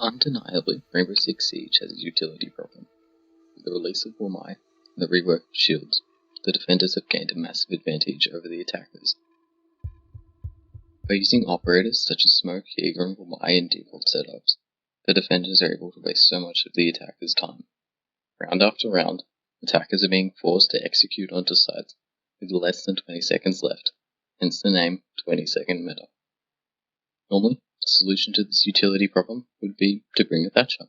Undeniably, Rainbow Six Siege has a utility problem. With the release of Wamai and the rework of shields, the defenders have gained a massive advantage over the attackers. By using operators such as Smoke, Jaeger, and Wamai in default setups, the defenders are able to waste so much of the attackers' time. Round after round, attackers are being forced to execute onto sites with less than 20 seconds left, hence the name 20-second meta. Normally, the solution to this utility problem would be to bring a Thatcher.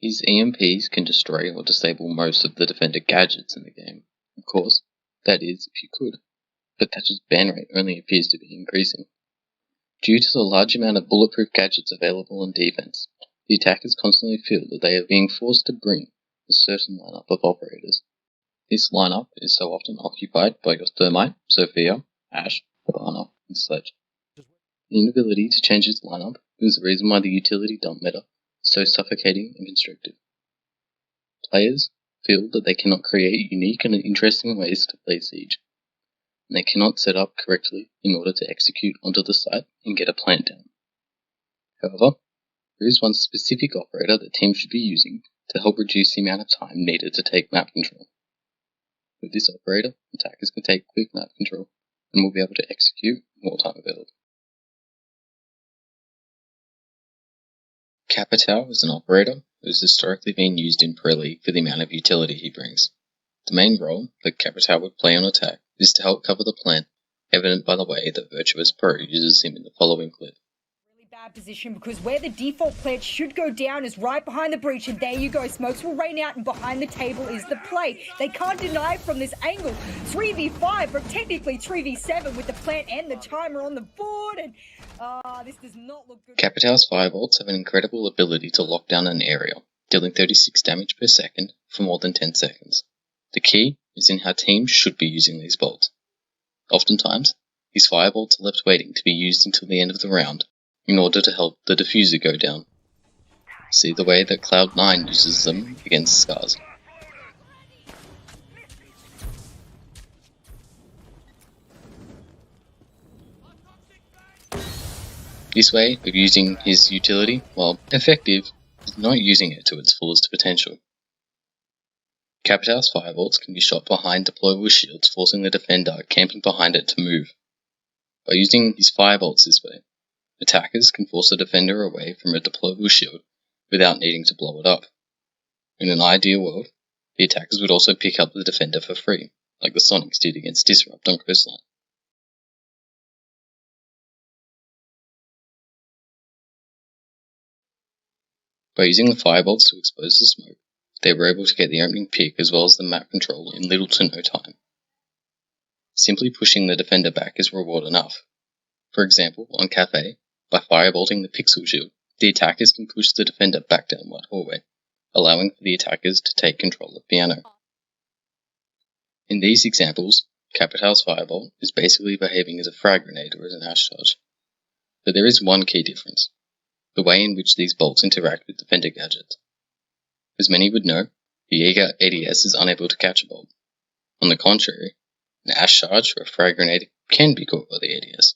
His EMPs can destroy or disable most of the defender gadgets in the game. Of course, that is if you could, but Thatcher's ban rate only appears to be increasing. Due to the large amount of bulletproof gadgets available on defense, the attackers constantly feel that they are being forced to bring a certain lineup of operators. This lineup is so often occupied by your Thermite, Sophia, Ashe, Zafrana, and Sledge. The inability to change its lineup is the reason why the utility dump meta is so suffocating and constrictive. Players feel that they cannot create unique and interesting ways to play Siege, and they cannot set up correctly in order to execute onto the site and get a plant down. However, there is one specific operator that teams should be using to help reduce the amount of time needed to take map control. With this operator, attackers can take quick map control and will be able to execute more time available. Capitao is an operator who has historically been used in Pro League for the amount of utility he brings. The main role that Capitao would play on attack is to help cover the plant, evident by the way that Virtuous Pro uses him in the following clip. Really bad position because where the default plant should go down is right behind the breach, and there you go, smokes will rain out and behind the table is the play. They can't deny it from this angle. 3v5, but technically 3v7 with the plant and the timer on the board, and this does not look good. Capitao's firebolts have an incredible ability to lock down an area, dealing 36 damage per second for more than 10 seconds. The key is in how teams should be using these bolts. Oftentimes, these firebolts are left waiting to be used until the end of the round in order to help the diffuser go down. See the way that Cloud9 uses them against Scars. This way of using his utility, while effective, is not using it to its fullest potential. Capitao's firebolts can be shot behind deployable shields, forcing the defender camping behind it to move. By using his firebolts this way, attackers can force the defender away from a deployable shield without needing to blow it up. In an ideal world, the attackers would also pick up the defender for free, like the Sonics did against Disrupt on Coastline. By using the firebolts to expose the smoke, they were able to get the opening pick as well as the map control in little to no time. Simply pushing the defender back is reward enough. For example, on Cafe, by firebolting the pixel shield, the attackers can push the defender back down White Hallway, allowing for the attackers to take control of Piano. In these examples, Capitao's firebolt is basically behaving as a frag grenade or as an Ashe charge. But there is one key difference: the way in which these bolts interact with defender gadgets. As many would know, the Jaeger ADS is unable to catch a bolt. On the contrary, an Ashe charge or a frag grenade can be caught by the ADS.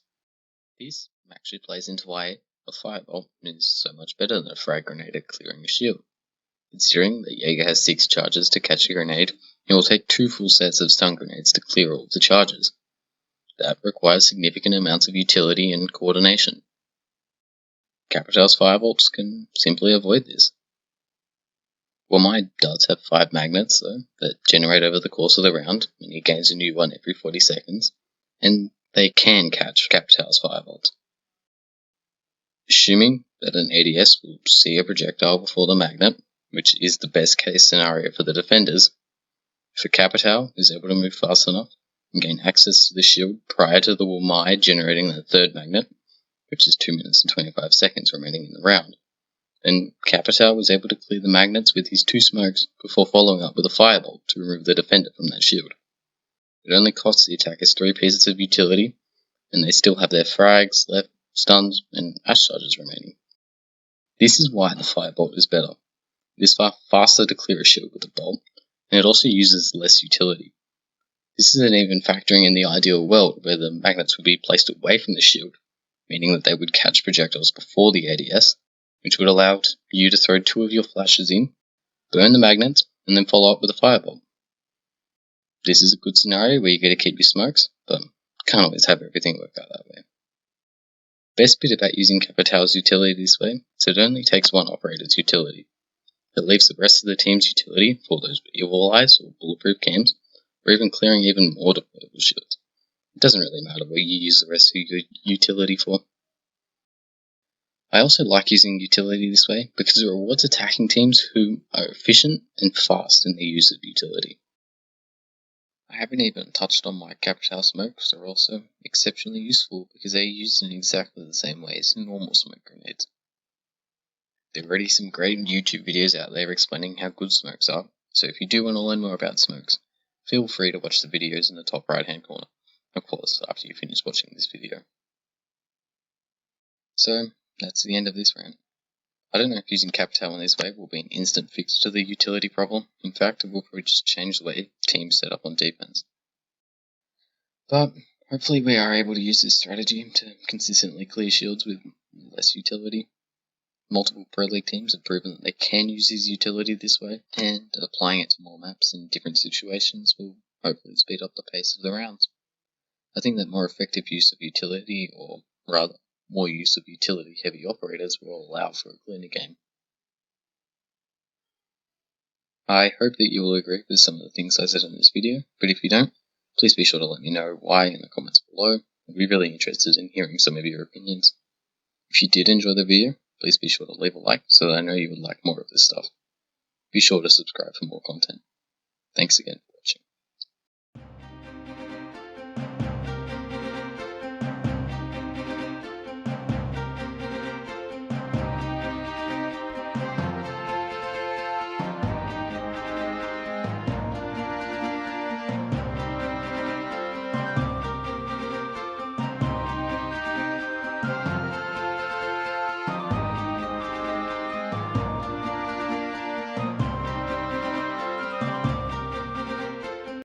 This actually plays into why a firebolt is so much better than a frag grenade at clearing a shield. Considering that Jaeger has 6 charges to catch a grenade, it will take 2 full sets of stun grenades to clear all of the charges. That requires significant amounts of utility and coordination. Capitao's firebolts can simply avoid this. Wamai does have 5 magnets, though, that generate over the course of the round, and he gains a new one every 40 seconds, and they can catch Capitao's firebolts. Assuming that an ADS will see a projectile before the magnet, which is the best case scenario for the defenders, if a Capitao is able to move fast enough and gain access to the shield prior to the Wamai generating that 3rd magnet, which is 2 minutes and 25 seconds remaining in the round, then Capitao was able to clear the magnets with his 2 smokes before following up with a firebolt to remove the defender from that shield. It only costs the attackers 3 pieces of utility, and they still have their frags, left, stuns, and Ashe charges remaining. This is why the firebolt is better. It is far faster to clear a shield with a bolt, and it also uses less utility. This isn't even factoring in the ideal world where the magnets would be placed away from the shield, meaning that they would catch projectiles before the ADS, which would allow you to throw 2 of your flashes in, burn the magnets, and then follow up with a fireball. This is a good scenario where you get to keep your smokes, but can't always have everything work out that way. Best bit about using Capitao's utility this way is it only takes one operator's utility. It leaves the rest of the team's utility for those evil eyes or bulletproof cams, or even clearing even more deployable shields. It doesn't really matter what you use the rest of your utility for. I also like using utility this way because it rewards attacking teams who are efficient and fast in their use of utility. I haven't even touched on my Capitao smokes are also exceptionally useful because they are used in exactly the same way as normal smoke grenades. There are already some great YouTube videos out there explaining how good smokes are, so if you do want to learn more about smokes, feel free to watch the videos in the top right hand corner, of course after you finish watching this video. So, that's the end of this rant. I don't know if using Capitao in this way will be an instant fix to the utility problem. In fact, it will probably just change the way teams set up on defense. But hopefully we are able to use this strategy to consistently clear shields with less utility. Multiple Pro League teams have proven that they can use his utility this way, and applying it to more maps in different situations will hopefully speed up the pace of the rounds. I think that more effective use of utility, or rather, more use of utility-heavy operators will allow for a cleaner game. I hope that you will agree with some of the things I said in this video, but if you don't, please be sure to let me know why in the comments below. I'd be really interested in hearing some of your opinions. If you did enjoy the video, please be sure to leave a like so that I know you would like more of this stuff. Be sure to subscribe for more content. Thanks again.